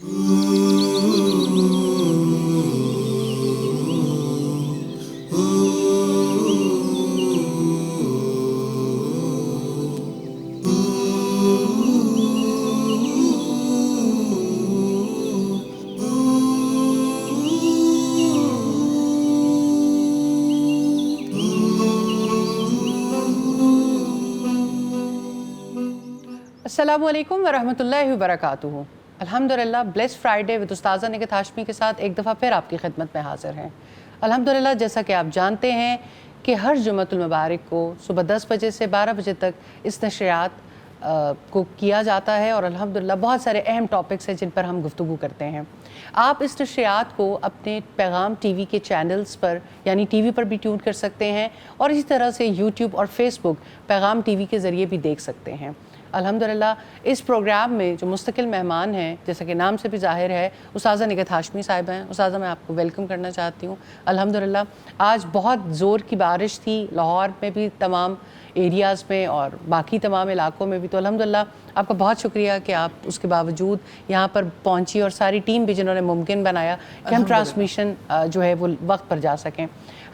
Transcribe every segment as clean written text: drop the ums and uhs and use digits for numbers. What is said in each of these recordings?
السلام علیکم ورحمۃ اللہ وبرکاتہ۔ الحمدللہ بلیس فرائیڈے ود استاذہ نگہت ہاشمی کے ساتھ ایک دفعہ پھر آپ کی خدمت میں حاضر ہیں۔ الحمدللہ جیسا کہ آپ جانتے ہیں کہ ہر جمعۃ المبارک کو صبح 10 بجے سے 12 بجے تک اس نشریات کو کیا جاتا ہے، اور الحمدللہ بہت سارے اہم ٹاپکس ہیں جن پر ہم گفتگو کرتے ہیں۔ آپ اس نشریات کو اپنے پیغام ٹی وی کے چینلز پر یعنی ٹی وی پر بھی ٹیون کر سکتے ہیں، اور اسی طرح سے یوٹیوب اور فیس بک پیغام ٹی وی کے ذریعے بھی دیکھ سکتے ہیں۔ الحمدللہ اس پروگرام میں جو مستقل مہمان ہیں، جیسا کہ نام سے بھی ظاہر ہے، استاذہ نگہت ہاشمی صاحبہ ہیں۔ استاذہ میں آپ کو ویلکم کرنا چاہتی ہوں۔ الحمدللہ آج بہت زور کی بارش تھی لاہور میں بھی، تمام ایریاز میں اور باقی تمام علاقوں میں بھی، تو الحمدللہ آپ کا بہت شکریہ کہ آپ اس کے باوجود یہاں پر پہنچی، اور ساری ٹیم بھی جنہوں نے ممکن بنایا کہ ہم ٹرانسمیشن جو ہے وہ وقت پر جا سکیں۔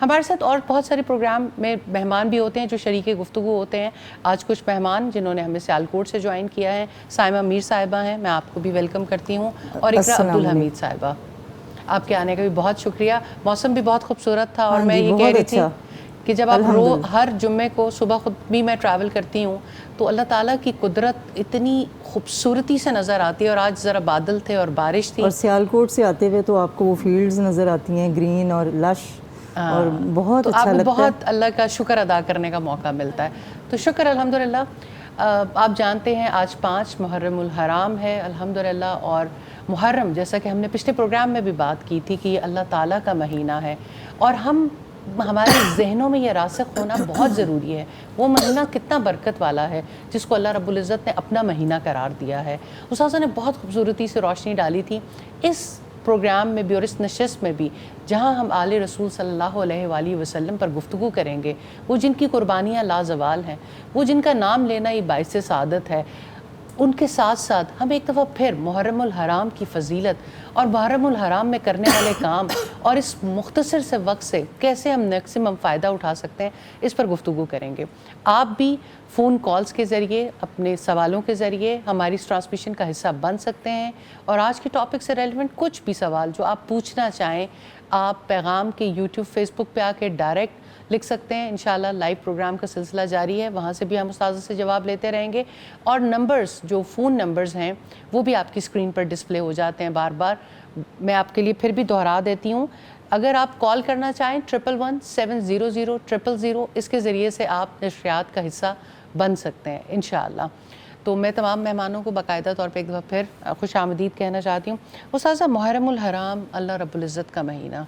ہمارے ساتھ اور بہت سارے پروگرام میں مہمان بھی ہوتے ہیں جو شریک گفتگو ہوتے ہیں۔ آج کچھ مہمان جنہوں نے ہمیں سیالکوٹ سے جوائن کیا ہے، سائمہ میر صاحبہ ہیں، میں آپ کو بھی ویلکم کرتی ہوں، اور اقرا عبدالحمید صاحبہ، آپ کے آنے کا بھی بہت شکریہ۔ موسم بھی بہت خوبصورت تھا، اور میں یہ کہہ رہی تھی کہ جب آپ ہر جمعے کو صبح خود بھی میں ٹریول کرتی ہوں تو اللہ تعالیٰ کی قدرت اتنی خوبصورتی سے نظر آتی ہے، اور آج ذرا بادل تھے اور بارش تھی، اور سیالکوٹ سے آتے ہوئے تو آپ کو وہ فیلڈز نظر آتی ہیں گرین اور لش، اور بہت اچھا لگتا ہے، بہت اللہ کا شکر ادا کرنے کا موقع ملتا ہے۔ تو شکر الحمدللہ۔ آپ جانتے ہیں آج 5 محرم الحرام ہے الحمدللہ، اور محرم جیسا کہ ہم نے پچھلے پروگرام میں بھی بات کی تھی کہ یہ اللہ تعالیٰ کا مہینہ ہے، اور ہمارے ذہنوں میں یہ راسخ ہونا بہت ضروری ہے، وہ مہینہ کتنا برکت والا ہے جس کو اللہ رب العزت نے اپنا مہینہ قرار دیا ہے۔ استاذہ نے بہت خوبصورتی سے روشنی ڈالی تھی اس پروگرام میں بھی اور اس نشست میں بھی، جہاں ہم آل رسول صلی اللہ علیہ وآلہ وسلم پر گفتگو کریں گے، وہ جن کی قربانیاں لازوال ہیں، وہ جن کا نام لینا یہ باعث سعادت ہے۔ ان کے ساتھ ساتھ ہم ایک دفعہ پھر محرم الحرام کی فضیلت اور محرم الحرام میں کرنے والے کام اور اس مختصر سے وقت سے کیسے ہم میکسیمم فائدہ اٹھا سکتے ہیں، اس پر گفتگو کریں گے۔ آپ بھی فون کالز کے ذریعے اپنے سوالوں کے ذریعے ہماری اس ٹرانسمیشن کا حصہ بن سکتے ہیں، اور آج کے ٹاپک سے ریلیونٹ کچھ بھی سوال جو آپ پوچھنا چاہیں آپ پیغام کے یوٹیوب فیس بک پہ آ کے ڈائریکٹ لکھ سکتے ہیں۔ انشاءاللہ لائیو پروگرام کا سلسلہ جاری ہے، وہاں سے بھی ہم استاذہ سے جواب لیتے رہیں گے، اور نمبرز جو فون نمبرز ہیں وہ بھی آپ کی اسکرین پر ڈسپلے ہو جاتے ہیں بار بار، میں آپ کے لیے پھر بھی دہرا دیتی ہوں۔ اگر آپ کال کرنا چاہیں 111-700-000 اس کے ذریعے سے آپ نشریات کا حصہ بن سکتے ہیں انشاءاللہ۔ تو میں تمام مہمانوں کو باقاعدہ طور پہ ایک دفعہ پھر خوش آمدید کہنا چاہتی ہوں۔ استاذہ محرم الحرام اللہ رب العزت کا مہینہ،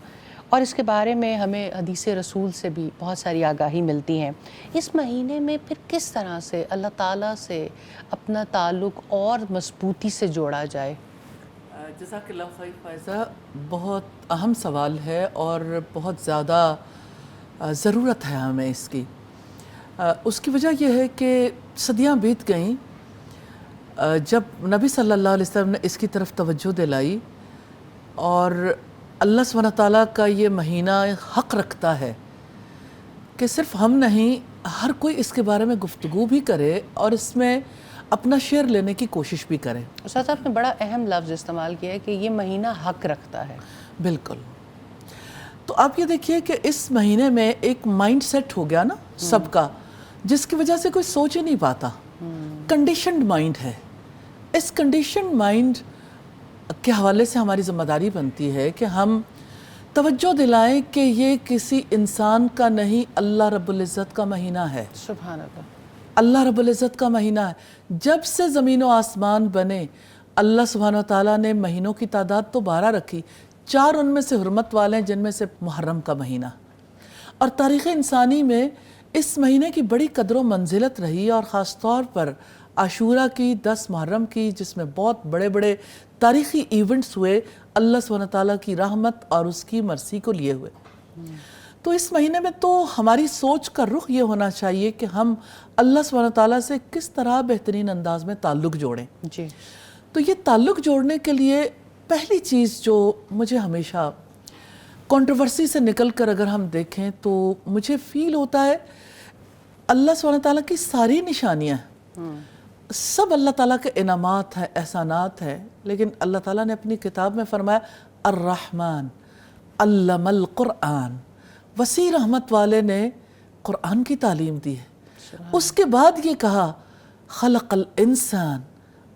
اور اس کے بارے میں ہمیں حدیث رسول سے بھی بہت ساری آگاہی ملتی ہیں۔ اس مہینے میں پھر کس طرح سے اللہ تعالیٰ سے اپنا تعلق اور مضبوطی سے جوڑا جائے؟ جزاک اللہ خیر فائزہ، بہت اہم سوال ہے اور بہت زیادہ ضرورت ہے ہمیں اس کی۔ اس کی وجہ یہ ہے کہ صدیاں بیت گئیں جب نبی صلی اللہ علیہ وسلم نے اس کی طرف توجہ دلائی، اور اللہ سبحانہ تعالیٰ کا یہ مہینہ حق رکھتا ہے کہ صرف ہم نہیں، ہر کوئی اس کے بارے میں گفتگو بھی کرے اور اس میں اپنا شیئر لینے کی کوشش بھی کریں۔ استاد صاحب نے بڑا اہم لفظ استعمال کیا ہے کہ یہ مہینہ حق رکھتا ہے۔ بالکل۔ تو آپ یہ دیکھیے کہ اس مہینے میں ایک مائنڈ سیٹ ہو گیا نا سب کا، جس کی وجہ سے کوئی سوچ ہی نہیں پاتا، کنڈیشنڈ مائنڈ ہے۔ اس کنڈیشنڈ مائنڈ کے حوالے سے ہماری ذمہ داری بنتی ہے کہ ہم توجہ دلائیں کہ یہ کسی انسان کا نہیں، اللہ رب العزت کا مہینہ ہے۔ سبحان اللہ، اللہ رب العزت کا مہینہ ہے۔ جب سے زمین و آسمان بنے، اللہ سبحانہ وتعالیٰ نے مہینوں کی تعداد تو 12 رکھی، 4 ان میں سے حرمت والے ہیں، جن میں سے محرم کا مہینہ۔ اور تاریخ انسانی میں اس مہینے کی بڑی قدر و منزلت رہی، اور خاص طور پر عاشورہ کی، 10 محرم کی، جس میں بہت بڑے بڑے تاریخی ایونٹس ہوئے اللہ سبحانہ تعالیٰ کی رحمت اور اس کی مرضی کو لیے ہوئے۔ تو اس مہینے میں تو ہماری سوچ کا رخ یہ ہونا چاہیے کہ ہم اللہ سبحانہ تعالیٰ سے کس طرح بہترین انداز میں تعلق جوڑیں۔ جی، تو یہ تعلق جوڑنے کے لیے پہلی چیز جو مجھے ہمیشہ کنٹروورسی سے نکل کر اگر ہم دیکھیں تو مجھے فیل ہوتا ہے اللہ سبحانہ تعالیٰ کی ساری نشانیاں سب اللہ تعالیٰ کے انعامات ہیں، احسانات ہیں، لیکن اللہ تعالیٰ نے اپنی کتاب میں فرمایا الرحمن علم القرآن، وسیع رحمت والے نے قرآن کی تعلیم دی ہے۔ اس کے بعد یہ کہا خلق الانسان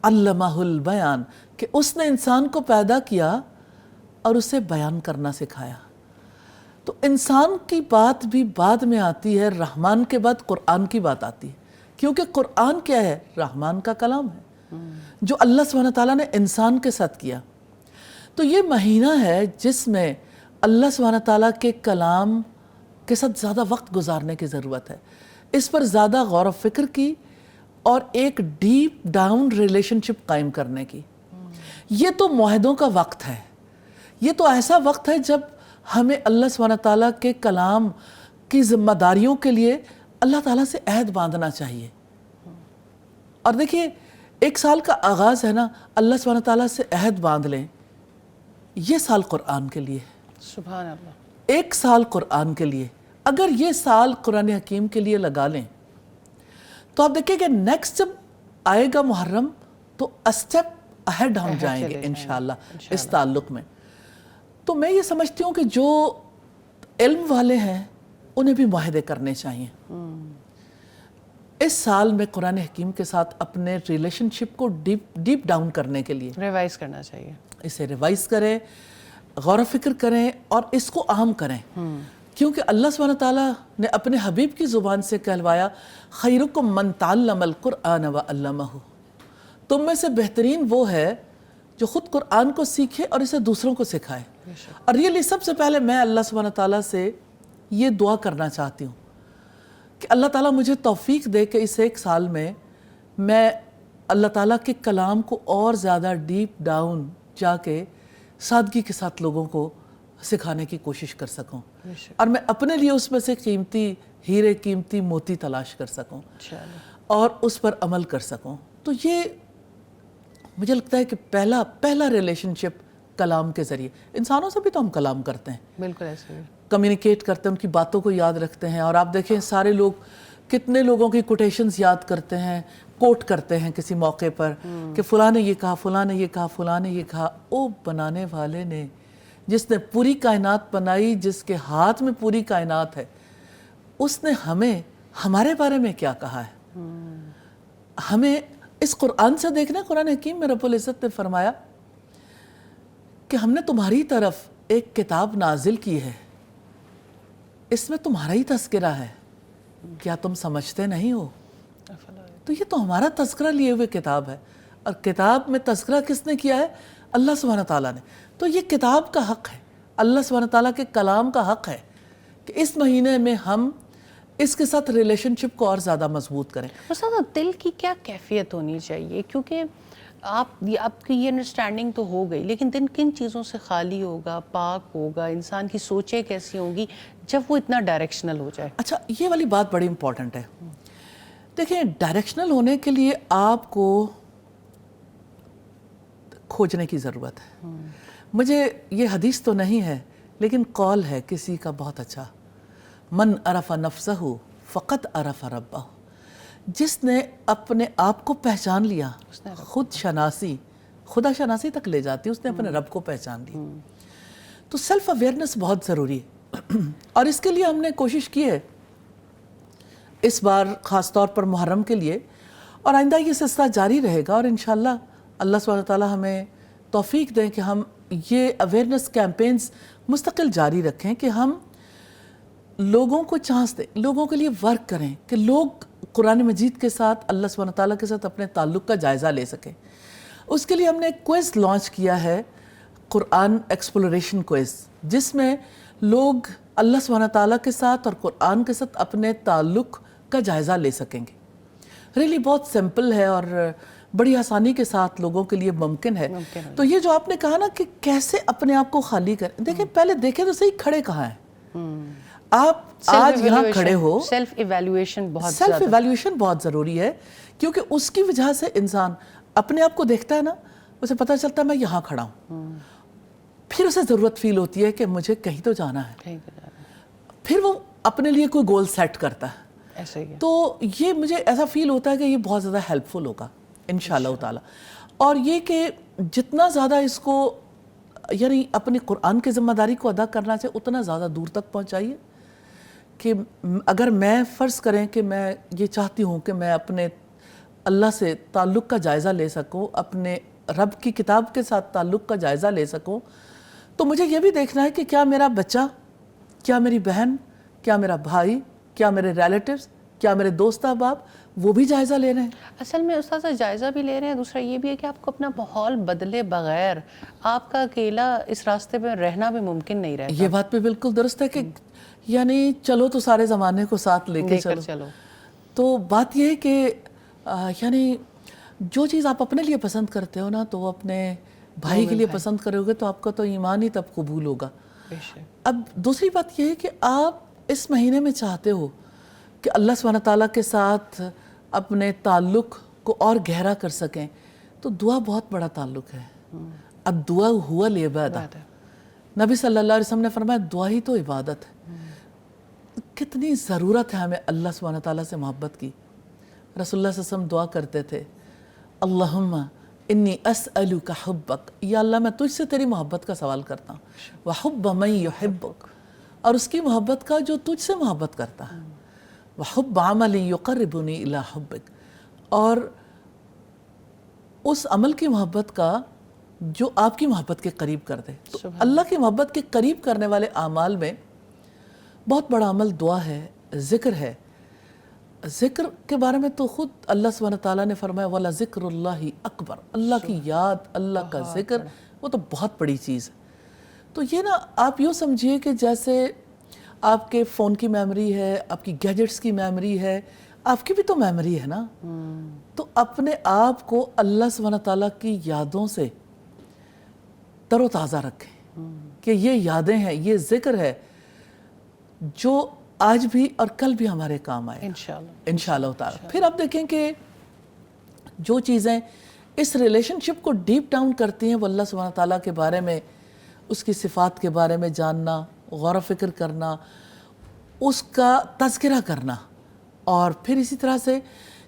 علمہ البیان، کہ اس نے انسان کو پیدا کیا اور اسے بیان کرنا سکھایا۔ تو انسان کی بات بھی بعد میں آتی ہے، رحمان کے بعد قرآن کی بات آتی ہے، کیونکہ قرآن کیا ہے؟ رحمان کا کلام ہے جو اللہ سبحانہ تعالیٰ نے انسان کے ساتھ کیا۔ تو یہ مہینہ ہے جس میں اللہ سبحانہ تعالیٰ کے کلام کے ساتھ زیادہ وقت گزارنے کی ضرورت ہے، اس پر زیادہ غور و فکر کی اور ایک ڈیپ ڈاؤن ریلیشن شپ قائم کرنے کی۔ یہ تو معاہدوں کا وقت ہے، یہ تو ایسا وقت ہے جب ہمیں اللہ سبحانہ تعالیٰ کے کلام کی ذمہ داریوں کے لیے اللہ تعالیٰ سے عہد باندھنا چاہیے۔ اور دیکھیے ایک سال کا آغاز ہے نا، اللہ سبحانہ تعالیٰ سے عہد باندھ لیں، یہ سال قرآن کے لیے ہے، سبحان اللہ، ایک سال قرآن کے لیے۔ اگر یہ سال قرآن حکیم کے لیے لگا لیں تو آپ دیکھیں کہ نیکسٹ جب آئے گا محرم تو اسٹیپ اہیڈ ہم جائیں گے انشاءاللہ اس تعلق میں۔ تو میں یہ سمجھتی ہوں کہ جو علم والے ہیں انہیں بھی معاہدے کرنے چاہیے اس سال میں قرآن حکیم کے ساتھ اپنے ریلیشن شپ کو ڈیپ ڈاؤن کرنے کے لیے۔ ریوائز کرنا چاہیے، اسے ریوائز کریں، غور و فکر کریں اور اس کو عام کریں، کیونکہ اللہ سبحانہ تعالیٰ نے اپنے حبیب کی زبان سے کہلوایا خیرکم من تعلم القرآن وعلمہ، تم میں سے بہترین وہ ہے جو خود قرآن کو سیکھے اور اسے دوسروں کو سکھائے۔ اور ریئلی سب سے پہلے میں اللہ سبحانہ تعالیٰ سے یہ دعا کرنا چاہتی ہوں کہ اللہ تعالیٰ مجھے توفیق دے کہ اس ایک سال میں اللہ تعالیٰ کے کلام کو اور زیادہ ڈیپ ڈاؤن جا کے سادگی کے ساتھ لوگوں کو سکھانے کی کوشش کر سکوں، اور میں اپنے لیے اس میں سے قیمتی ہیرے، قیمتی موتی تلاش کر سکوں اور اس پر عمل کر سکوں۔ تو یہ مجھے لگتا ہے کہ پہلا ریلیشن شپ کلام کے ذریعے، انسانوں سے بھی تو ہم کلام کرتے ہیں، بالکل ایسے ہی کمیونیکیٹ کرتے ہیں، ان کی باتوں کو یاد رکھتے ہیں، اور آپ دیکھیں سارے لوگ کتنے لوگوں کی کوٹیشنز یاد کرتے ہیں، کوٹ کرتے ہیں کسی موقع پر کہ فلاں نے یہ کہا، فلاں نے یہ کہا، فلاں نے یہ کہا۔ او بنانے والے نے، جس نے پوری کائنات بنائی، جس کے ہاتھ میں پوری کائنات ہے، اس نے ہمیں ہمارے بارے میں کیا کہا ہے؟ ہمیں اس قرآن سے دیکھنا، قرآن حکیم میں رب العزت نے فرمایا کہ ہم نے تمہاری طرف ایک کتاب نازل کی ہے، اس میں تمہارا ہی تذکرہ ہے، کیا تم سمجھتے نہیں ہو؟ تو یہ تو ہمارا تذکرہ لیے ہوئے کتاب ہے، اور کتاب میں تذکرہ کس نے کیا ہے؟ اللہ سبحانہ تعالیٰ نے۔ تو یہ کتاب کا حق ہے، اللہ سبحانہ تعالیٰ کے کلام کا حق ہے کہ اس مہینے میں ہم اس کے ساتھ ریلیشن شپ کو اور زیادہ مضبوط کریں۔ استاد دل کی کیا کیفیت ہونی چاہیے؟ کیونکہ آپ کی یہ انڈرسٹینڈنگ تو ہو گئی، لیکن دن کن چیزوں سے خالی ہوگا، پاک ہوگا، انسان کی سوچیں کیسی ہوں گی جب وہ اتنا ڈائریکشنل ہو جائے؟ اچھا، یہ والی بات بڑی امپورٹنٹ ہے۔ دیکھیں ڈائریکشنل ہونے کے لیے آپ کو کھوجنے کی ضرورت ہے۔ مجھے یہ حدیث تو نہیں ہے لیکن قول ہے کسی کا بہت اچھا، من عرف نفسہ فقط عرف ربہ، جس نے اپنے آپ کو پہچان لیا، خود شناسی، خدا شناسی تک لے جاتی، اس نے اپنے رب کو پہچان لیا۔ تو سیلف اویئرنس بہت ضروری ہے، اور اس کے لیے ہم نے کوشش کی ہے اس بار خاص طور پر محرم کے لیے، اور آئندہ یہ سلسلہ جاری رہے گا، اور انشاءاللہ اللہ سبحانہ تعالیٰ ہمیں توفیق دیں کہ ہم یہ اویئرنس کیمپینز مستقل جاری رکھیں، کہ ہم لوگوں کو چانس دیں، لوگوں کے لیے ورک کریں کہ لوگ قرآن مجید کے ساتھ، اللہ سبحانہ تعالیٰ کے ساتھ اپنے تعلق کا جائزہ لے سکیں۔ اس کے لیے ہم نے ایک کوئز لانچ کیا ہے، قرآن ایکسپلوریشن کوئز، جس میں لوگ اللہ سبحانہ تعالیٰ کے ساتھ اور قرآن کے ساتھ اپنے تعلق کا جائزہ لے سکیں گے۔ ریلی بہت سمپل ہے اور بڑی آسانی کے ساتھ لوگوں کے لیے ممکن ہے۔ تو یہ جو آپ نے کہا نا کہ کیسے اپنے آپ کو خالی کریں، دیکھیں پہلے دیکھیں تو صحیح کھڑے کہاں ہیں آپ؟ آج یہاں کھڑے ہو، سیلف ایویلویشن بہت ضروری ہے، کیونکہ اس کی وجہ سے انسان اپنے آپ کو دیکھتا ہے نا، اسے پتہ چلتا ہے میں یہاں کھڑا ہوں، پھر اسے ضرورت فیل ہوتی ہے کہ مجھے کہیں تو جانا ہے، کہیں پہ جانا ہے، پھر وہ اپنے لیے کوئی گول سیٹ کرتا ہے. ایسا ہی ہے. تو یہ مجھے ایسا فیل ہوتا ہے کہ یہ بہت زیادہ ہیلپ فل ہوگا انشاءاللہ تعالی. اور یہ کہ جتنا زیادہ اس کو یعنی اپنی قرآن کی ذمہ داری کو ادا کرنا چاہیے اتنا زیادہ دور تک پہنچائیے. کہ اگر میں فرض کریں کہ میں یہ چاہتی ہوں کہ میں اپنے اللہ سے تعلق کا جائزہ لے سکوں، اپنے رب کی کتاب کے ساتھ تعلق کا جائزہ لے سکوں، تو مجھے یہ بھی دیکھنا ہے کہ کیا میرا بچہ، کیا میری بہن، کیا میرا بھائی، کیا میرے ریلیٹیوز، کیا میرے دوست احباب وہ بھی جائزہ لے رہے ہیں. اصل میں استاذہ جائزہ بھی لے رہے ہیں، دوسرا یہ بھی ہے کہ آپ کو اپنا ماحول بدلے بغیر آپ کا اکیلا اس راستے پہ رہنا بھی ممکن نہیں رہتا. یہ بات بھی بالکل درست ہے کہ یعنی چلو تو سارے زمانے کو ساتھ لے کے چلو. تو بات یہ ہے کہ یعنی جو چیز آپ اپنے لیے پسند کرتے ہو نا تو وہ اپنے بھائی کے لیے پسند کرو گے تو آپ کا تو ایمان ہی تب قبول ہوگا. اب دوسری بات یہ ہے کہ آپ اس مہینے میں چاہتے ہو کہ اللہ سبحانہ تعالیٰ کے ساتھ اپنے تعلق کو اور گہرا کر سکیں تو دعا بہت بڑا تعلق ہے. الدعاء هو العبادہ. نبی صلی اللہ علیہ وسلم نے فرمایا دعا ہی تو عبادت ہے. کتنی ضرورت ہے ہمیں اللہ سبحانہ تعالیٰ سے محبت کی. رسول اللہ صلی اللہ علیہ وسلم دعا کرتے تھے اللہم انی اسألک حبک، یا اللہ میں تجھ سے تیری محبت کا سوال کرتا ہوں، وحب من یحبک، اور اس کی محبت کا جو تجھ سے محبت کرتا ہے، وحب عمل یقربنی الی حبک، اور اس عمل کی محبت کا جو آپ کی محبت کے قریب کر دے. تو اللہ کی محبت کے قریب کرنے والے اعمال میں بہت بڑا عمل دعا ہے، ذکر ہے. ذکر کے بارے میں تو خود اللہ سبحانہ تعالیٰ نے فرمایا وَلَذِكْرُ اللَّهِ اکبر، اللہ کی یاد، اللہ کا ذکر وہ تو بہت بڑی چیز ہے. تو یہ نا آپ یوں سمجھیے کہ جیسے آپ کے فون کی میموری ہے، آپ کی گیجٹس کی میموری ہے، آپ کی بھی تو میموری ہے نا. تو اپنے آپ کو اللہ سبحانہ تعالیٰ کی یادوں سے تر و تازہ رکھیں کہ یہ یادیں ہیں، یہ ذکر ہے جو آج بھی اور کل بھی ہمارے کام آئے انشاءاللہ تعالیٰ. پھر آپ دیکھیں کہ جو چیزیں اس ریلیشن شپ کو ڈیپ ڈاؤن کرتی ہیں وہ اللہ سبحانہ تعالیٰ کے بارے میں، اس کی صفات کے بارے میں جاننا، غور و فکر کرنا، اس کا تذکرہ کرنا، اور پھر اسی طرح سے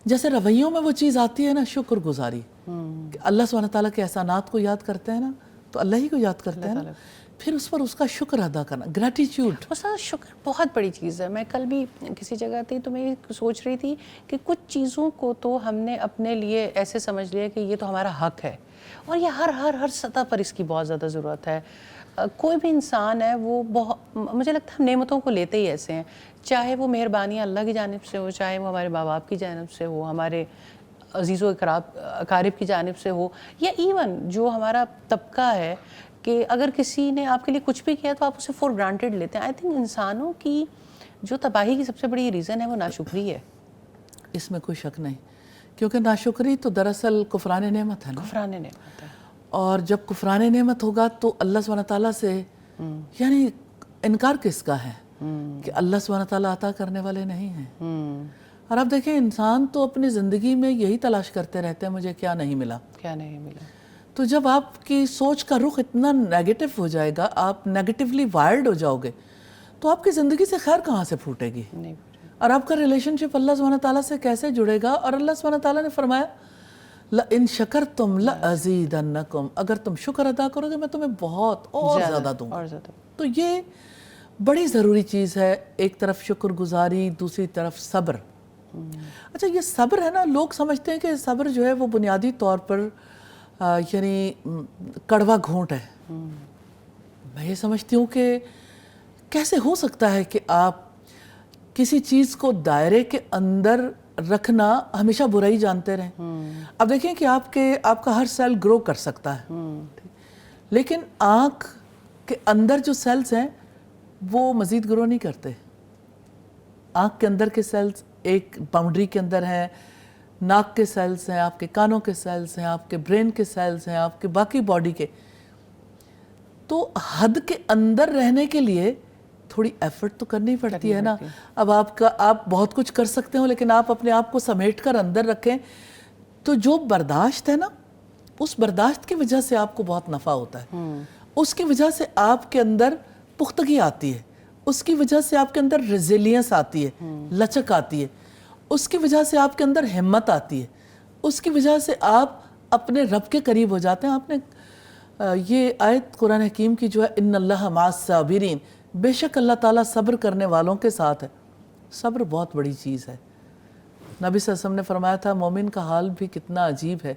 جیسے رویوں میں وہ چیز آتی ہے نا شکر گزاری، کہ اللہ سبحانہ تعالیٰ کے احسانات کو یاد کرتے ہیں نا تو اللہ ہی کو یاد کرتے ہیں نا، پھر اس پر اس کا شکر ادا کرنا، گریٹیٹیوڈ. استاد شکر بہت بڑی چیز ہے. میں کل بھی کسی جگہ تھی تو میں یہ سوچ رہی تھی کہ کچھ چیزوں کو تو ہم نے اپنے لیے ایسے سمجھ لیا کہ یہ تو ہمارا حق ہے، اور یہ ہر سطح پر اس کی بہت زیادہ ضرورت ہے. کوئی بھی انسان ہے وہ مجھے لگتا ہے ہم نعمتوں کو لیتے ہی ایسے ہیں، چاہے وہ مہربانی اللہ کی جانب سے ہو، چاہے وہ ہمارے ماں باپ کی جانب سے ہو، ہمارے عزیز و اقارب کی جانب سے ہو، یا ایون جو ہمارا طبقہ ہے کہ اگر کسی نے آپ کے لیے کچھ بھی کیا تو آپ اسے فور گرانٹیڈ لیتے ہیں. آئی تھنک انسانوں کی جو تباہی کی سب سے بڑی ریزن ہے وہ ناشکری ہے. اس میں کوئی شک نہیں، کیونکہ ناشکری تو دراصل کفران نعمت ہے نا. کفران نعمت ہے. اور جب کفران نعمت ہوگا تو اللہ سبحانہ تعالیٰ سے یعنی انکار کس کا ہے کہ اللہ سبحانہ تعالیٰ عطا کرنے والے نہیں ہیں. اور آپ دیکھیں انسان تو اپنی زندگی میں یہی تلاش کرتے رہتے ہیں مجھے کیا نہیں ملا، کیا نہیں ملا. تو جب آپ کی سوچ کا رخ اتنا نیگیٹو ہو جائے گا، آپ نیگیٹیولی وائرڈ ہو جاؤ گے، تو آپ کی زندگی سے خیر کہاں سے پھوٹے گی، اور آپ کا ریلیشن شپ اللہ سبحانہ تعالیٰ سے کیسے جڑے گا. اور اللہ سبحانہ تعالیٰ نے فرمایا لَإِن شَكَرْتُمْ لَأَزِيدَنَّكُمْ، اگر تم شکر ادا کرو گے میں تمہیں بہت اور زیادہ دوں گا. تو یہ بڑی ضروری چیز ہے، ایک طرف شکر گزاری، دوسری طرف صبر. اچھا یہ صبر ہے نا، لوگ سمجھتے ہیں کہ صبر جو ہے وہ بنیادی طور پر یعنی کڑوا گھونٹ ہے. میں یہ سمجھتی ہوں کہ کیسے ہو سکتا ہے کہ آپ کسی چیز کو دائرے کے اندر رکھنا ہمیشہ برائی جانتے رہیں. اب دیکھیں کہ آپ کا ہر سیل گرو کر سکتا ہے، لیکن آنکھ کے اندر جو سیلز ہیں وہ مزید گرو نہیں کرتے. آنکھ کے اندر کے سیلز ایک باؤنڈری کے اندر ہیں، ناک کے سیلز ہیں، آپ کے کانوں کے سیلز ہیں، آپ کے برین کے سیلز ہیں، آپ کے باقی باڈی کے. تو حد کے اندر رہنے کے لیے تھوڑی ایفرٹ تو کرنی پڑتی ہے نا. اب آپ بہت کچھ کر سکتے ہو لیکن آپ اپنے آپ کو سمیٹ کر اندر رکھیں تو جو برداشت ہے نا، اس برداشت کی وجہ سے آپ کو بہت نفع ہوتا ہے. اس کی وجہ سے آپ کے اندر پختگی آتی ہے، اس کی وجہ سے آپ کے اندر ریزیلینس آتی ہے، لچک آتی ہے، اس کی وجہ سے آپ کے اندر ہمت آتی ہے، اس کی وجہ سے آپ اپنے رب کے قریب ہو جاتے ہیں۔ آپ نے یہ آیت قرآن حکیم کی جو ہے ان اللہ مع الصابرین، بے شک اللہ تعالیٰ صبر کرنے والوں کے ساتھ ہے۔ صبر بہت بڑی چیز ہے۔ نبی صلی اللہ علیہ وسلم نے فرمایا تھا مومن کا حال بھی کتنا عجیب ہے،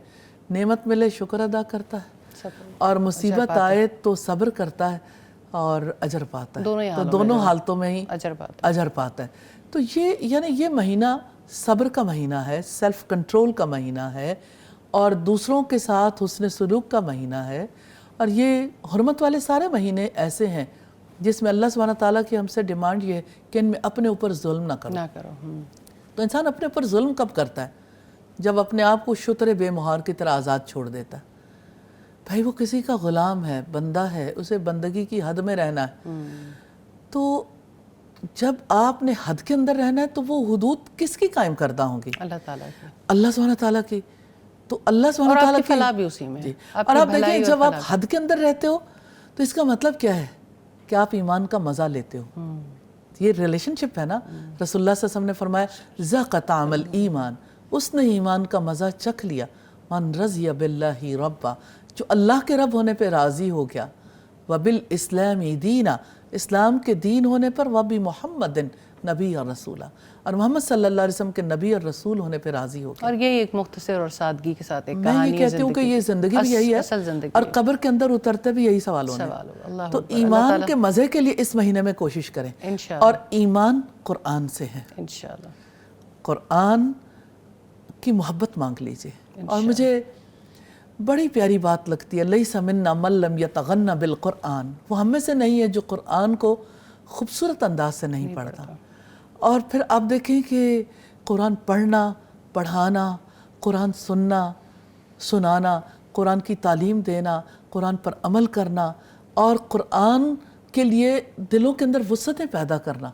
نعمت ملے شکر ادا کرتا ہے اور مصیبت آئے تو صبر کرتا ہے اور اجر پاتا ہے، تو دونوں حالتوں میں ہی اجر پاتا ہے۔ تو یہ یعنی یہ مہینہ صبر کا مہینہ ہے، سیلف کنٹرول کا مہینہ ہے، اور دوسروں کے ساتھ حسن سلوک کا مہینہ ہے، اور یہ حرمت والے سارے مہینے ایسے ہیں جس میں اللہ سبحانہ تعالیٰ کی ہم سے ڈیمانڈ یہ ہے کہ ان میں اپنے اوپر ظلم نہ کرو۔ تو انسان اپنے اوپر ظلم کب کرتا ہے؟ جب اپنے آپ کو شتر بے مہار کی طرح آزاد چھوڑ دیتا ہے۔ بھائی وہ کسی کا غلام ہے، بندہ ہے، اسے بندگی کی حد میں رہنا ہے۔ تو جب آپ نے حد کے اندر رہنا ہے تو وہ حدود کس کی قائم کردہ ہوں گی؟ اللہ تعالیٰ کی، اللہ سبحانہ تعالیٰ کی۔ تو اللہ سبحانہ تعالیٰ کی فلاح بھی اسی میں ہے۔ اور آپ دیکھیں جب آپ حد کے اندر رہتے ہو تو اس کا مطلب کیا ہے کہ آپ ایمان کا مزہ لیتے ہو۔ یہ ریلیشن شپ ہے نا۔ رسول اللہ صلی اللہ علیہ وسلم نے فرمایا ذاق طعم الایمان، اس نے ایمان کا مزہ چکھ لیا، من رضی باللہ ربا، جو اللہ کے رب ہونے پہ راضی ہو گیا، وبالاسلام دینا، اسلام کے دین ہونے پر، وبمحمد نبی اور رسولہ، اور محمد صلی اللہ علیہ وسلم کے نبی اور رسول ہونے پہ راضی ہو گیا۔ اور یہی ایک مختصر اور سادگی کے ساتھ ایک میں کہانی یہ کہتی ہوں کہ یہ زندگی بھی یہی ہے، اور قبر کے اندر اترتے بھی یہی سوال ہونے ہیں۔ تو ایمان کے مزے کے لیے اس مہینے میں کوشش کریں، اور ایمان قرآن سے ہے، انشاءاللہ قرآن کی محبت مانگ لیجئے۔ اور مجھے بڑی پیاری بات لگتی ہے لیس منا من لم یتغنى بالقرآن، وہ ہم میں سے نہیں ہے جو قرآن کو خوبصورت انداز سے نہیں پڑھتا۔ اور پھر آپ دیکھیں کہ قرآن پڑھنا، پڑھانا، قرآن سننا، سنانا، قرآن کی تعلیم دینا، قرآن پر عمل کرنا، اور قرآن کے لیے دلوں کے اندر وسعتیں پیدا کرنا،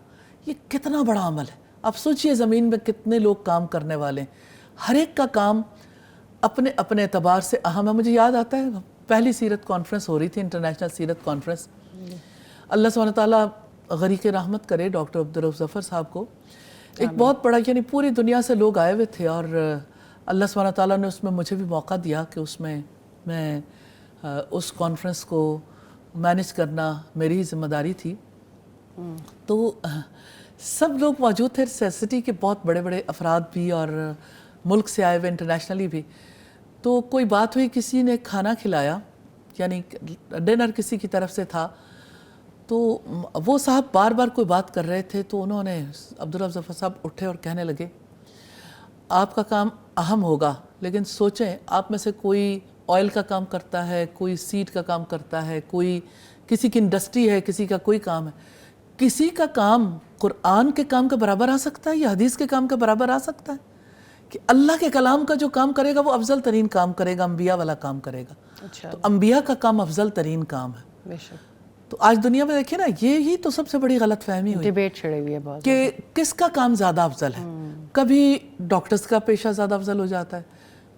یہ کتنا بڑا عمل ہے۔ آپ سوچئے زمین میں کتنے لوگ کام کرنے والے ہیں، ہر ایک کا کام اپنے اپنے اعتبار سے اہم ہے۔ مجھے یاد آتا ہے پہلی سیرت کانفرنس ہو رہی تھی، انٹرنیشنل سیرت کانفرنس، اللہ سبحانہ تعالیٰ غریق رحمت کرے ڈاکٹر عبدالرؤف ظفر صاحب کو، ایک بہت بڑا یعنی پوری دنیا سے لوگ آئے ہوئے تھے، اور اللہ سبحانہ تعالیٰ نے اس میں مجھے بھی موقع دیا کہ اس میں میں اس کانفرنس کو مینیج کرنا میری ذمہ داری تھی۔ تو سب لوگ موجود تھے، سٹی کے بہت بڑے بڑے افراد بھی اور ملک سے آئے ہوئے انٹرنیشنلی بھی۔ تو کوئی بات ہوئی، کسی نے کھانا کھلایا، یعنی ڈنر کسی کی طرف سے تھا، تو وہ صاحب بار بار کوئی بات کر رہے تھے، تو انہوں نے عبدالرؤف ظفر صاحب اٹھے اور کہنے لگے آپ کا کام اہم ہوگا، لیکن سوچیں آپ میں سے کوئی آئل کا کام کرتا ہے، کوئی سیڈ کا کام کرتا ہے، کوئی کسی کی انڈسٹری ہے، کسی کا کوئی کام ہے، کسی کا کام قرآن کے کام کے برابر آ سکتا ہے یا حدیث کے کام کے برابر آ سکتا ہے؟ کہ اللہ کے کلام کا جو کام کرے گا وہ افضل ترین کام کرے گا، انبیاء والا کام کرے گا۔ تو انبیاء کا کام افضل ترین کام ہے۔ بے شک۔ تو آج دنیا میں دیکھیں نا، یہی تو سب سے بڑی غلط فہمی ہوئی، ڈیبیٹ چھڑی ہوئی ہے بہت، کہ کس کا کام زیادہ افضل ہے۔ کبھی ڈاکٹرز کا پیشہ زیادہ افضل ہو جاتا ہے،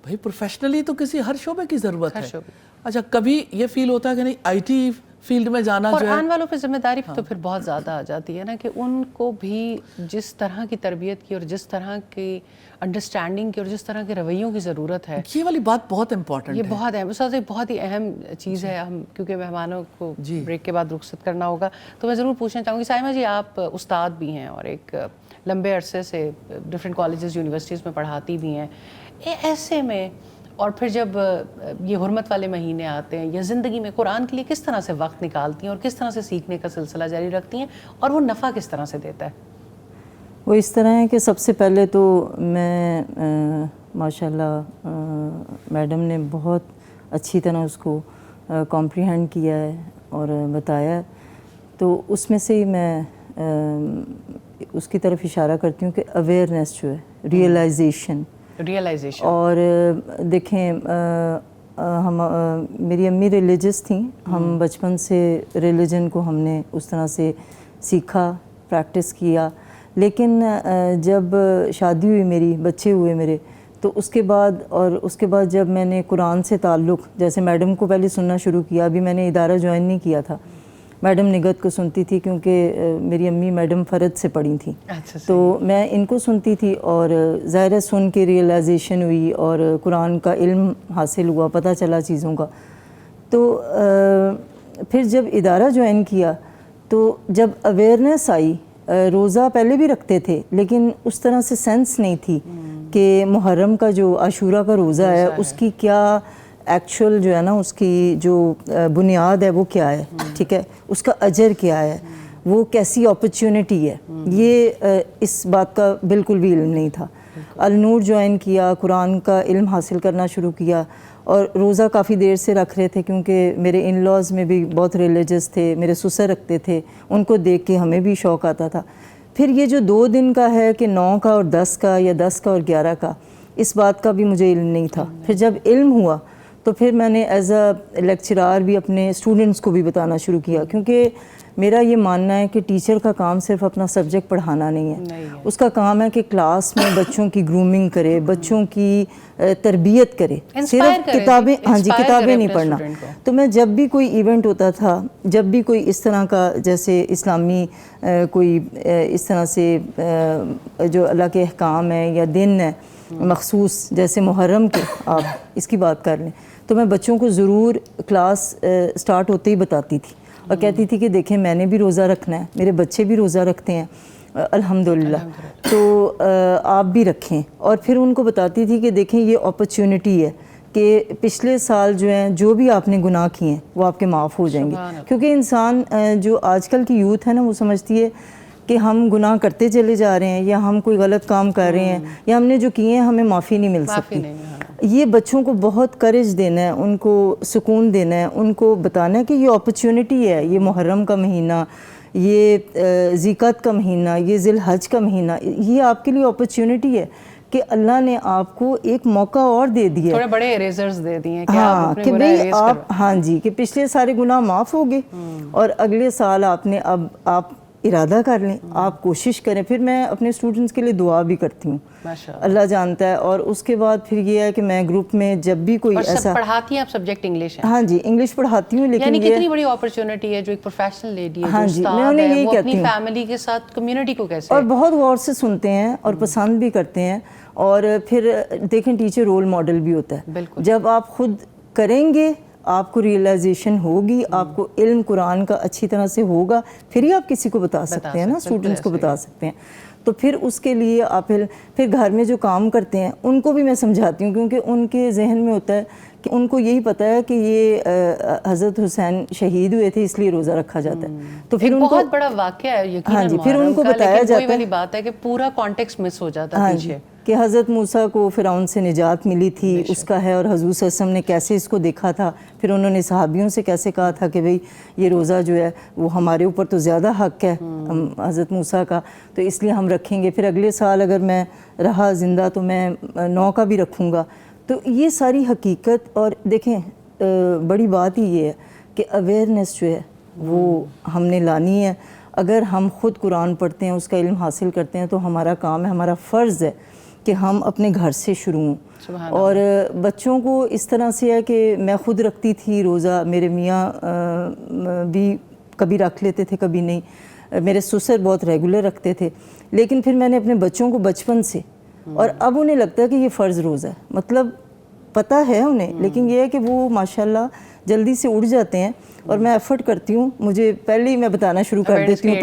بھائی پروفیشنلی تو کسی ہر شعبے کی ضرورت ہے۔ اچھا کبھی یہ فیل ہوتا ہے کہ نہیں آئی ٹی فیلڈ میں جانا جو ہے، قرآن والوں پہ ذمہ داری تو پھر بہت زیادہ آ جاتی ہے نا، کہ ان کو بھی جس طرح کی تربیت کی اور جس طرح کی انڈرسٹینڈنگ کی اور جس طرح کے رویوں کی ضرورت ہے، یہ والی بات بہت امپورٹنٹ ہے۔ یہ بہت اہم، اس واسطے بہت ہی اہم چیز ہے۔ ہم کیونکہ مہمانوں کو بریک کے بعد رخصت کرنا ہوگا، تو میں ضرور پوچھنا چاہوں گی سائمہ جی، آپ استاد بھی ہیں اور ایک لمبے عرصے سے ڈفرینٹ کالجز یونیورسٹیز میں پڑھاتی بھی ہیں، ایسے میں اور پھر جب یہ حرمت والے مہینے آتے ہیں یا زندگی میں قرآن کے لیے کس طرح سے وقت نکالتی ہیں اور کس طرح سے سیکھنے کا سلسلہ جاری رکھتی ہیں، اور وہ نفع کس طرح سے دیتا ہے؟ وہ اس طرح ہے کہ سب سے پہلے تو میں ماشاءاللہ میڈم نے بہت اچھی طرح اس کو کمپریہینڈ کیا ہے اور بتایا، تو اس میں سے ہی میں اس کی طرف اشارہ کرتی ہوں کہ اویئرنیس جو ہے، ریئلائزیشن۔ اور دیکھیں ہم میری امی ریلیجس تھیں، ہم بچپن سے ریلیجن کو ہم نے اس طرح سے سیکھا، پریکٹس کیا، لیکن جب شادی ہوئی میری، بچے ہوئے میرے، تو اس کے بعد جب میں نے قرآن سے تعلق، جیسے میڈم کو پہلے سننا شروع کیا، ابھی میں نے ادارہ جوائن نہیں کیا تھا، میڈم نگت کو سنتی تھی کیونکہ میری امی میڈم فرد سے پڑھی تھیں، تو میں ان کو سنتی تھی اور ظاہر سن کے ریئلائزیشن ہوئی اور قرآن کا علم حاصل ہوا، پتہ چلا چیزوں کا۔ تو پھر جب ادارہ جوائن کیا تو جب اویئرنیس آئی، روزہ پہلے بھی رکھتے تھے لیکن اس طرح سے سینس نہیں تھی کہ محرم کا جو عاشورہ کا روزہ ہے اس کی کیا ایکچوئل جو ہے نا، اس کی جو بنیاد ہے وہ کیا ہے، ٹھیک ہے، اس کا اجر کیا ہے، وہ کیسی اپرچونٹی ہے، یہ اس بات کا بالکل بھی علم نہیں تھا۔ النور جوائن کیا، قرآن کا علم حاصل کرنا شروع کیا، اور روزہ کافی دیر سے رکھ رہے تھے کیونکہ میرے ان لاز میں بھی بہت ریلیجس تھے، میرے سسر رکھتے تھے، ان کو دیکھ کے ہمیں بھی شوق آتا تھا۔ پھر یہ جو 2 دن کا ہے کہ 9 کا اور 10 کا یا 10 کا اور 11 کا، اس بات کا بھی مجھے علم نہیں تھا۔ پھر جب علم ہوا تو پھر میں نے ایز اے لیکچرار بھی اپنے اسٹوڈنٹس کو بھی بتانا شروع کیا، کیونکہ میرا یہ ماننا ہے کہ ٹیچر کا کام صرف اپنا سبجیکٹ پڑھانا نہیں ہے، اس کا کام ہے کہ کلاس میں بچوں کی گرومنگ کرے، بچوں کی تربیت کرے، صرف کتابیں کتابیں نہیں پڑھنا۔ تو میں جب بھی کوئی ایونٹ ہوتا تھا، جب بھی کوئی اس طرح کا جیسے اسلامی کوئی اس طرح سے جو اللہ کے احکام ہے یا دن ہے مخصوص، جیسے محرم کے آپ اس کی بات کر لیں، تو میں بچوں کو ضرور کلاس سٹارٹ ہوتے ہی بتاتی تھی اور کہتی تھی کہ دیکھیں میں نے بھی روزہ رکھنا ہے، میرے بچے بھی روزہ رکھتے ہیں الحمدللہ، تو آپ بھی رکھیں۔ اور پھر ان کو بتاتی تھی کہ دیکھیں یہ اپرچونٹی ہے کہ پچھلے سال جو ہیں جو بھی آپ نے گناہ کیے ہیں وہ آپ کے معاف ہو جائیں گے، کیونکہ انسان جو آج کل کی یوتھ ہے نا، وہ سمجھتی ہے کہ ہم گناہ کرتے چلے جا رہے ہیں یا ہم کوئی غلط کام کر رہے ہیں یا ہم نے جو کیے ہیں ہمیں معافی نہیں مل سکتی۔ یہ بچوں کو بہت کریج دینا ہے، ان کو سکون دینا ہے، ان کو بتانا ہے کہ یہ اپرچونٹی ہے، یہ محرم کا مہینہ، یہ ذی القعدہ کا مہینہ، یہ ذی الحج کا مہینہ، یہ آپ کے لیے اپرچونٹی ہے کہ اللہ نے آپ کو ایک موقع اور دے دیا ہے، تھوڑے بڑے اریزرز دے دیے کہ ہاں کہ بھئی آپ کہ پچھلے سارے گناہ معاف ہو گئے اور اگلے سال آپ ارادہ کر لیں، آپ کوشش کریں۔ پھر میں اپنے اسٹوڈنٹس کے لیے دعا بھی کرتی ہوں، اللہ جانتا ہے۔ اور اس کے بعد پھر یہ ہے کہ میں گروپ میں جب بھی کوئی ایسا پڑھاتی ہیں آپ سبجیکٹ انگلش ہے؟ ہاں جی، انگلش پڑھاتی ہوں، لیکن یعنی کتنی بڑی اپرچونٹی ہے جو ایک پروفیشنل لیڈی ہے، ہاں جی، میں انہیں یہی وہ کہتی اپنی ہوں، فیملی کے ساتھ کمیونٹی کو کیسے، اور بہت غور سے سنتے ہیں اور پسند بھی کرتے ہیں۔ اور پھر دیکھیں ٹیچر رول ماڈل بھی ہوتا ہے، جب آپ خود کریں گے آپ کو ریئلائزیشن ہوگی، آپ کو علم قرآن کا اچھی طرح سے ہوگا، پھر ہی آپ کسی کو بتا سکتے ہیں نا، اسٹوڈنٹس کو بتا سکتے ہیں۔ تو پھر اس کے لیے آپ پھر گھر میں جو کام کرتے ہیں ان کو بھی میں سمجھاتی ہوں، کیونکہ ان کے ذہن میں ہوتا ہے کہ ان کو یہی پتہ ہے کہ یہ حضرت حسین شہید ہوئے تھے اس لیے روزہ رکھا جاتا ہے، تو پھر ان کو بہت بڑا واقعہ ہے یقیناً، ہاں جی، پھر ان کو بتایا جاتا ہے، وہی والی بات ہے کہ پورا کانٹیکسٹ مس ہو جاتا ہے پیچھے، کہ حضرت موسیٰ کو فرعون سے نجات ملی تھی، اس کا ہے، اور حضور صلی اللہ علیہ وسلم نے کیسے اس کو دیکھا تھا، پھر انہوں نے صحابیوں سے کیسے کہا تھا کہ بھئی یہ روزہ جو ہے وہ ہمارے اوپر تو زیادہ حق ہے حضرت موسیٰ کا، تو اس لیے ہم رکھیں گے، پھر اگلے سال اگر میں رہا زندہ تو میں 9 کا بھی رکھوں گا۔ تو یہ ساری حقیقت، اور دیکھیں بڑی بات ہی یہ ہے کہ اویئرنیس جو ہے وہ ہم نے لانی ہے۔ اگر ہم خود قرآن پڑھتے ہیں، اس کا علم حاصل کرتے ہیں، تو ہمارا کام ہے، ہمارا فرض ہے کہ ہم اپنے گھر سے شروع ہوں۔ اور بچوں کو اس طرح سے ہے کہ میں خود رکھتی تھی روزہ، میرے میاں بھی کبھی رکھ لیتے تھے کبھی نہیں، میرے سسر بہت ریگولر رکھتے تھے، لیکن پھر میں نے اپنے بچوں کو بچپن سے، اور اب انہیں لگتا ہے کہ یہ فرض روزہ ہے، مطلب پتہ ہے انہیں، لیکن یہ ہے کہ وہ ماشاءاللہ جلدی سے اٹھ جاتے ہیں، اور میں ایفرٹ کرتی ہوں، مجھے پہلے ہی میں بتانا شروع کر دیتی ہوں،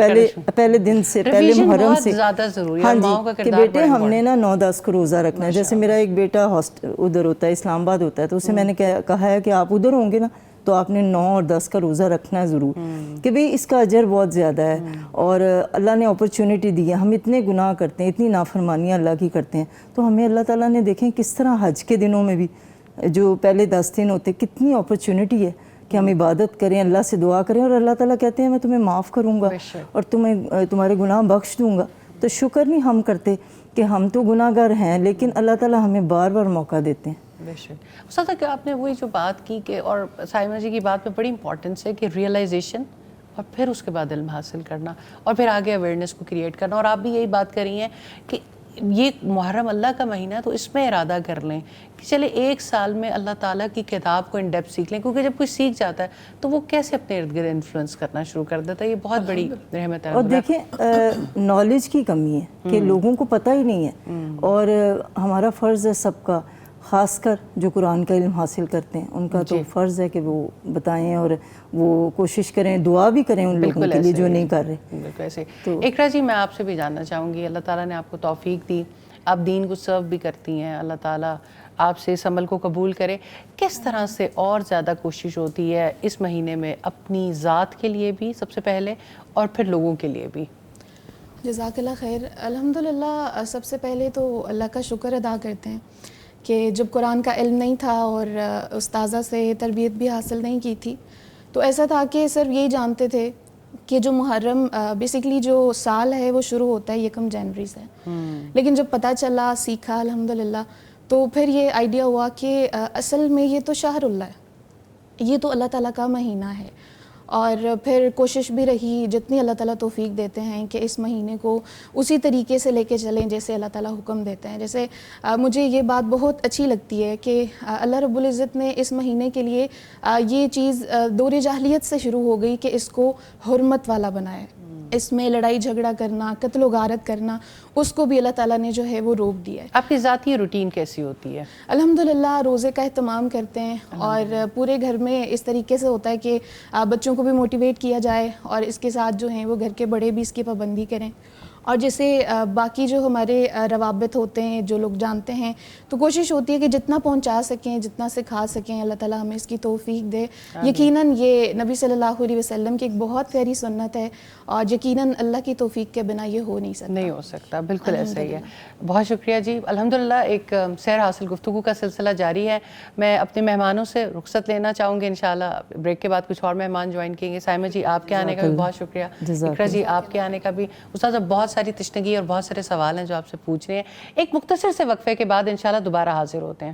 پہلے دن سے، پہلے محرم سے، ہاں جی، کہ بیٹے ہم نے نا 9-10 کو روزہ رکھنا ہے۔ جیسے میرا ایک بیٹا ادھر ہوتا ہے، اسلام آباد ہوتا ہے، تو اسے میں نے کہا ہے کہ آپ ادھر ہوں گے نا تو آپ نے 9 اور 10 کا روزہ رکھنا ہے ضرور، کہ بھئی اس کا اجر بہت زیادہ ہے، اور اللہ نے اپرچونٹی دی ہے۔ ہم اتنے گناہ کرتے ہیں، اتنی نافرمانیاں اللہ کی کرتے ہیں، تو ہمیں اللہ تعالیٰ نے دیکھیں کس طرح حج کے دنوں میں بھی جو پہلے 10 دن ہوتے، کتنی اپرچونٹی ہے کہ ہم عبادت کریں، اللہ سے دعا کریں، اور اللہ تعالیٰ کہتے ہیں میں تمہیں معاف کروں گا اور تمہارے گناہ بخش دوں گا۔ تو شکر نہیں ہم کرتے کہ ہم تو گناہ گار ہیں، لیکن اللہ تعالیٰ ہمیں بار بار موقع دیتے ہیں۔ بے شک استاد، کہ آپ نے وہی جو بات کی کہ، اور سائمہ جی کی بات میں بڑی امپورٹنس ہے کہ ریئلائزیشن، اور پھر اس کے بعد علم حاصل کرنا، اور پھر آگے اویئرنیس کو کریٹ کرنا، اور آپ بھی یہی بات کر رہی ہیں کہ یہ محرم اللہ کا مہینہ ہے تو اس میں ارادہ کر لیں کہ چلے ایک سال میں اللہ تعالیٰ کی کتاب کو ان ڈیپتھ سیکھ لیں, کیونکہ جب کوئی سیکھ جاتا ہے تو وہ کیسے اپنے ارد گرد انفلوئنس کرنا شروع کر دیتا ہے. یہ بہت بڑی رحمت ہے. اور دیکھیں نالج کی کمی ہے کہ لوگوں کو پتہ ہی نہیں ہے, اور ہمارا فرض ہے سب کا, خاص کر جو قرآن کا علم حاصل کرتے ہیں ان کا تو فرض ہے کہ وہ بتائیں اور وہ کوشش کریں, دعا بھی کریں ان لوگوں کے لیے جو نہیں کر رہے. بالکل ایسے. اقرا جی, میں آپ سے بھی جاننا چاہوں گی, اللہ تعالیٰ نے آپ کو توفیق دی, آپ دین کو سرو بھی کرتی ہیں, اللہ تعالیٰ آپ سے اس عمل کو قبول کرے, کس طرح سے اور زیادہ کوشش ہوتی ہے اس مہینے میں اپنی ذات کے لیے بھی سب سے پہلے اور پھر لوگوں کے لیے بھی؟ جزاک اللہ خیر. الحمدللہ سب سے پہلے تو اللہ کا شکر ادا کرتے ہیں کہ جب قرآن کا علم نہیں تھا اور استاذہ سے تربیت بھی حاصل نہیں کی تھی تو ایسا تھا کہ صرف یہی جانتے تھے کہ جو محرم بیسیکلی جو سال ہے وہ شروع ہوتا ہے 1 جنوری سے, لیکن جب پتہ چلا, سیکھا الحمدللہ, تو پھر یہ آئیڈیا ہوا کہ اصل میں یہ تو شہر اللہ ہے, یہ تو اللہ تعالیٰ کا مہینہ ہے. اور پھر کوشش بھی رہی جتنی اللہ تعالیٰ توفیق دیتے ہیں کہ اس مہینے کو اسی طریقے سے لے کے چلیں جیسے اللہ تعالیٰ حکم دیتے ہیں. جیسے مجھے یہ بات بہت اچھی لگتی ہے کہ اللہ رب العزت نے اس مہینے کے لیے یہ چیز دور جاہلیت سے شروع ہو گئی کہ اس کو حرمت والا بنایا. اس میں لڑائی جھگڑا کرنا, قتل و غارت کرنا, اس کو بھی اللہ تعالیٰ نے جو ہے وہ روک دیا ہے. آپ کی ذاتی روٹین کیسی ہوتی ہے؟ الحمدللہ روزے کا اہتمام کرتے ہیں اور پورے گھر میں اس طریقے سے ہوتا ہے کہ بچوں کو بھی موٹیویٹ کیا جائے اور اس کے ساتھ جو ہیں وہ گھر کے بڑے بھی اس کی پابندی کریں. اور جیسے باقی جو ہمارے روابط ہوتے ہیں جو لوگ جانتے ہیں تو کوشش ہوتی ہے کہ جتنا پہنچا سکیں, جتنا سکھا سکیں, اللہ تعالیٰ ہمیں اس کی توفیق دے. یقیناً یہ نبی صلی اللہ علیہ وسلم کی ایک بہت پیاری سنت ہے اور یقیناً اللہ کی توفیق کے بنا یہ ہو نہیں سکتا. بالکل ایسا ہی ہے. بہت شکریہ جی. الحمدللہ ایک سیر حاصل گفتگو کا سلسلہ جاری ہے. میں اپنے مہمانوں سے رخصت لینا چاہوں گی, انشاءاللہ بریک کے بعد کچھ اور مہمان جوائن کریں گے. سائمہ جی آپ کے آنے کا بھی بہت شکریہ. اقرا جی آپ کے آنے کا بھی. استاذ اب بہت ساری تشنگی اور بہت سارے سوال ہیں جو آپ سے پوچھ رہے ہیں. ایک مختصر سے وقفے کے بعد انشاءاللہ دوبارہ حاضر ہوتے ہیں.